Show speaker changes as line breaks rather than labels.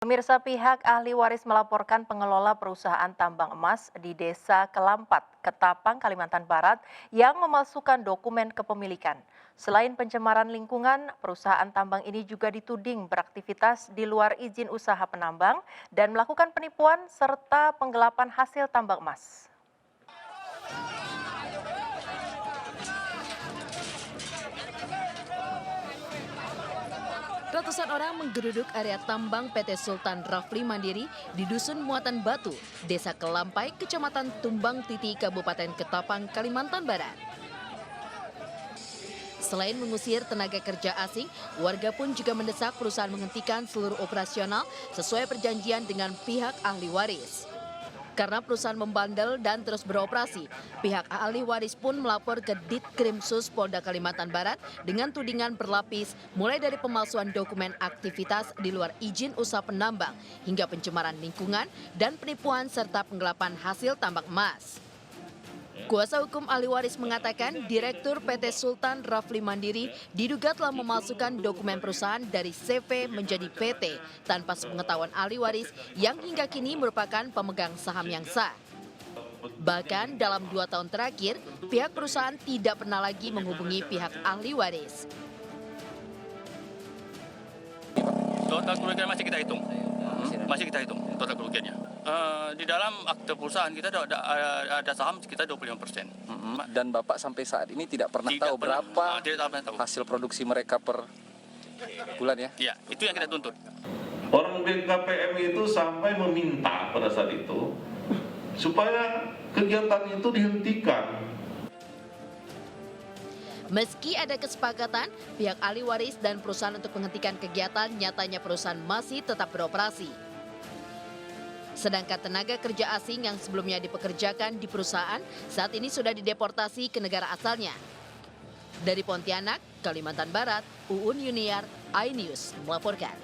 Pemirsa, pihak ahli waris melaporkan pengelola perusahaan tambang emas di Desa Kelampat, Ketapang, Kalimantan Barat yang memalsukan dokumen kepemilikan. Selain pencemaran lingkungan, perusahaan tambang ini juga dituding beraktivitas di luar izin usaha penambang dan melakukan penipuan serta penggelapan hasil tambang emas.
Ratusan orang menggeruduk area tambang PT Sultan Rafli Mandiri di Dusun Muatan Batu, Desa Kelampai, Kecamatan Tumbang Titi, Kabupaten Ketapang, Kalimantan Barat. Selain mengusir tenaga kerja asing, warga pun juga mendesak perusahaan menghentikan seluruh operasional sesuai perjanjian dengan pihak ahli waris. Karena perusahaan membandel dan terus beroperasi, pihak ahli waris pun melapor ke Ditkrimsus Polda Kalimantan Barat dengan tudingan berlapis mulai dari pemalsuan dokumen aktivitas di luar izin usaha penambang hingga pencemaran lingkungan dan penipuan serta penggelapan hasil tambang emas. Kuasa hukum ahli waris mengatakan Direktur PT Sultan Rafli Mandiri diduga telah memalsukan dokumen perusahaan dari CV menjadi PT tanpa sepengetahuan ahli waris yang hingga kini merupakan pemegang saham yang sah. Bahkan dalam 2 tahun terakhir, pihak perusahaan tidak pernah lagi menghubungi pihak ahli waris.
Total kerugian masih kita hitung total kerugiannya. Di dalam akte perusahaan kita ada saham sekitar 25%.
Dan Bapak sampai saat ini tidak pernah tahu berapa hasil produksi mereka per bulan ya?
Iya, itu yang kita tuntut.
Orang BKPM itu sampai meminta pada saat itu supaya kegiatan itu dihentikan.
Meski ada kesepakatan, pihak ahli waris dan perusahaan untuk menghentikan kegiatan, nyatanya perusahaan masih tetap beroperasi. Sedangkan tenaga kerja asing yang sebelumnya dipekerjakan di perusahaan saat ini sudah dideportasi ke negara asalnya. Dari Pontianak, Kalimantan Barat, Uun Yuniar, iNews melaporkan.